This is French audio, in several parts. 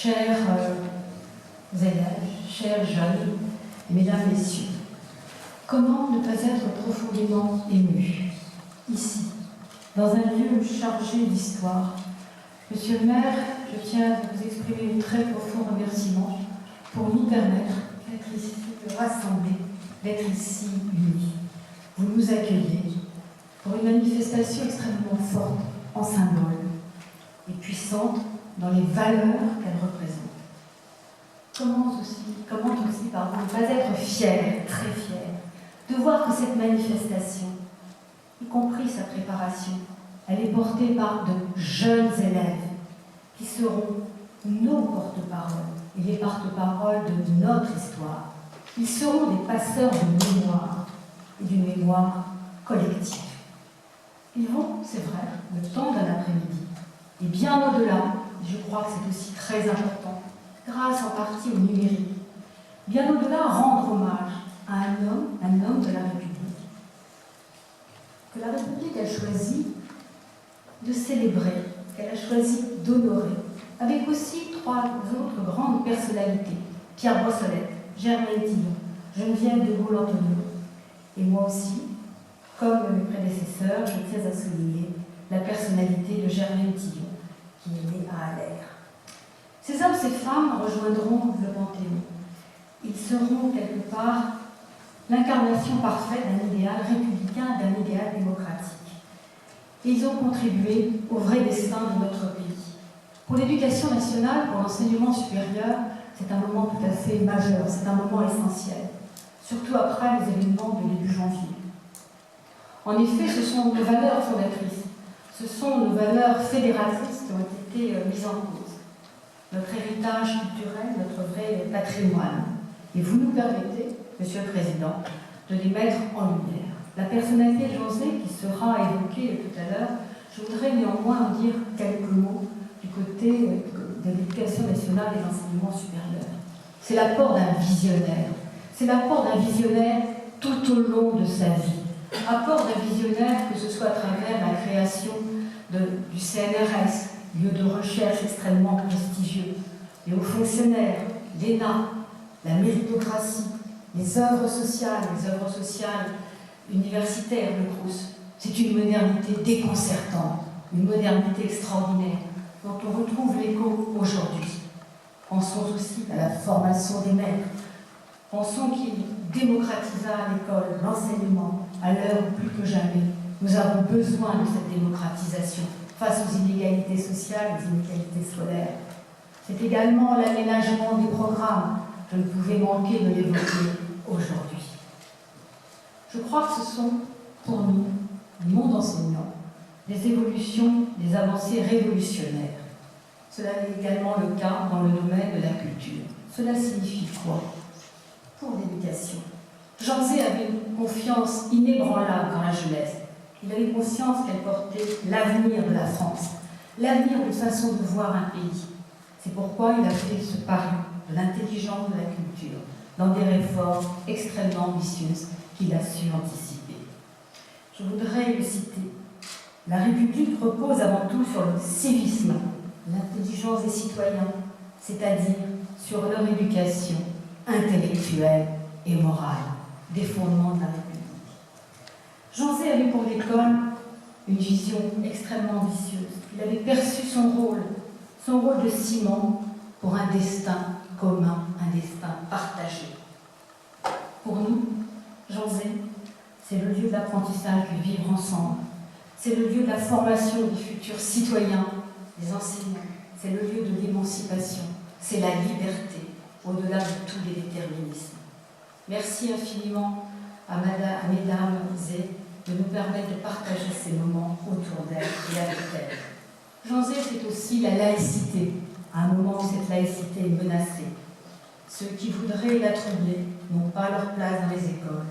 chers élèves, chers jeunes, mesdames, messieurs, comment ne pas être profondément ému, ici, dans un lieu chargé d'histoire? Monsieur le maire, je tiens à vous exprimer de très profonds remerciements pour nous permettre d'être ici rassemblés, d'être ici unis. Vous nous accueillez pour une manifestation extrêmement forte en symbole et puissante dans les valeurs qu'elle représente. Comment aussi, ne pas être fier, très fier, de voir que cette manifestation, y compris sa préparation, elle est portée par de jeunes élèves qui seront nos porte-paroles et les porte-paroles de notre histoire. Ils seront des passeurs de mémoire et d'une mémoire collective. Ils vont, c'est vrai, le temps d'un après-midi, et bien au-delà, je crois que c'est aussi très important, grâce en partie au numérique, bien au-delà, rendre hommage à un homme de la République, que la République a choisi de célébrer, qu'elle a choisi d'honorer, avec aussi 3 autres grandes personnalités, Pierre Brossolette, Germaine Tillon, Geneviève de Gaulle-Anthonioz, et moi aussi, comme mes prédécesseurs, je tiens à souligner la personnalité de Germaine Tillon, qui est née à Allaire. Ces hommes, ces femmes rejoindront le Panthéon. Ils seront quelque part l'incarnation parfaite d'un idéal républicain, d'un idéal démocratique. Et ils ont contribué au vrai destin de notre pays. Pour l'éducation nationale, pour l'enseignement supérieur, c'est un moment tout à fait majeur, c'est un moment essentiel, surtout après les événements de début janvier. En effet, ce sont nos valeurs fondatrices, ce sont nos valeurs fédératrices qui ont été mises en cause. Notre héritage culturel, notre vrai patrimoine. Et vous nous permettez, Monsieur le Président, de les mettre en lumière. La personnalité de José, qui sera évoquée tout à l'heure, je voudrais néanmoins en dire quelques mots du côté de l'éducation nationale et de l'enseignement supérieur. C'est l'apport d'un visionnaire. C'est l'apport d'un visionnaire tout au long de sa vie. Apport d'un visionnaire, que ce soit à travers la création du CNRS, lieu de recherche extrêmement prestigieux, les hauts fonctionnaires, l'ENA, la méritocratie, les œuvres sociales universitaires, le Crous. C'est une modernité déconcertante, une modernité extraordinaire, dont on retrouve l'écho aujourd'hui. Pensons aussi à la formation des maîtres. Pensons qu'il démocratisa à l'école l'enseignement à l'heure où plus que jamais nous avons besoin de cette démocratisation face aux inégalités sociales, aux inégalités scolaires. C'est également l'aménagement des programmes. Je ne pouvais manquer de l'évoquer aujourd'hui. Je crois que ce sont, pour nous, le monde enseignant, des évolutions, des avancées révolutionnaires. Cela est également le cas dans le domaine de la culture. Cela signifie quoi pour l'éducation? Jean Zay avait une confiance inébranlable dans la jeunesse. Il avait conscience qu'elle portait l'avenir de la France, l'avenir d'une façon de voir un pays. C'est pourquoi il a fait ce pari de l'intelligence de la culture, dans des réformes extrêmement ambitieuses qu'il a su anticiper. Je voudrais le citer. La République repose avant tout sur le civisme, l'intelligence des citoyens, c'est-à-dire sur leur éducation intellectuelle et morale, des fondements de la République. Jean Zay avait pour l'école une vision extrêmement ambitieuse. Il avait perçu son rôle de ciment pour un destin commun, un destin partagé. Pour nous, Jean Zay, c'est le lieu de l'apprentissage du vivre ensemble. C'est le lieu de la formation des futurs citoyens, des enseignants. C'est le lieu de l'émancipation. C'est la liberté, au-delà de tous les déterminismes. Merci infiniment à Mesdames Zay de nous permettre de partager ces moments autour d'elle et avec elle. Jean Zay, c'est aussi la laïcité, à un moment où cette laïcité est menacée. Ceux qui voudraient la troubler n'ont pas leur place dans les écoles,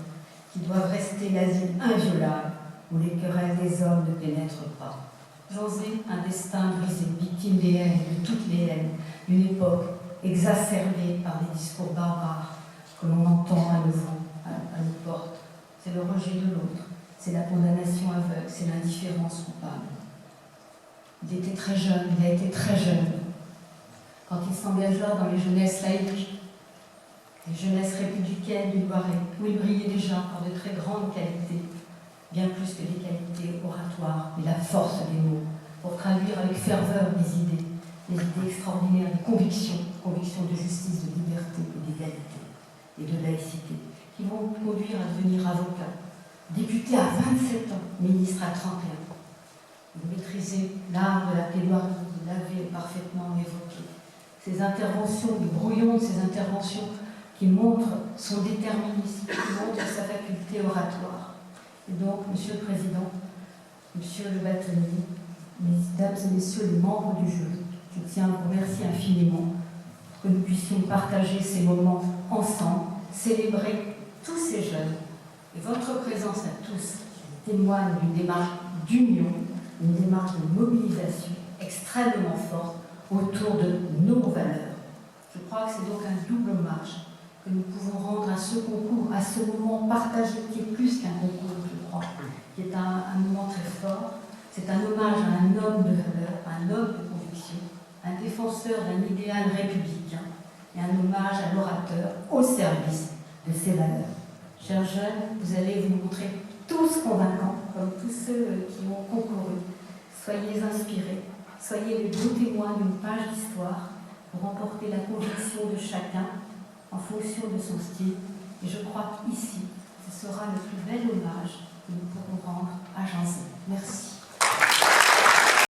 qui doivent rester l'asile inviolable où les querelles des hommes ne pénètrent pas. Jean Zay, un destin brisé, victime des haines, de toutes les haines, une époque exacerbée par des discours barbares que l'on entend à nouveau à nos portes. C'est le rejet de l'autre, c'est la condamnation aveugle, c'est l'indifférence coupable. Il était très jeune, il a été très jeune. quand il s'engagea dans les jeunesses laïques, les jeunesses républicaines du Loiret, où il brillait déjà par de très grandes qualités, bien plus que des qualités oratoires, mais la force des mots, pour traduire avec ferveur des idées extraordinaires, des convictions de justice, de liberté et d'égalité et de laïcité, qui vont conduire à devenir avocat, député à 27 ans, ministre à 31. Vous maîtrisez l'art de la plaidoirie, vous l'avez parfaitement évoqué. Ces interventions, le brouillon de ces interventions qui montrent son déterminisme, qui montrent sa faculté oratoire. Et donc, Monsieur le Président, Monsieur le bâtonnier, Mesdames et Messieurs les membres du jury, je tiens à vous remercier infiniment pour que nous puissions partager ces moments ensemble, célébrer tous ces jeunes. Et votre présence à tous témoigne d'une démarche d'union, une démarche de mobilisation extrêmement forte autour de nos valeurs. Je crois que c'est donc un double hommage que nous pouvons rendre à ce concours, à ce moment partagé qui est plus qu'un concours, je crois, qui est un moment très fort. C'est un hommage à un homme de valeur, un homme de conviction, un défenseur d'un idéal républicain et un hommage à l'orateur au service de ses valeurs. Chers jeunes, vous allez vous montrer tous convaincants, comme tous ceux qui ont concouru. Soyez inspirés, soyez les beaux témoins d'une page d'histoire pour remporter la conviction de chacun en fonction de son style. Et je crois qu'ici, ce sera le plus bel hommage que nous pourrons rendre à Jean Zay. Merci.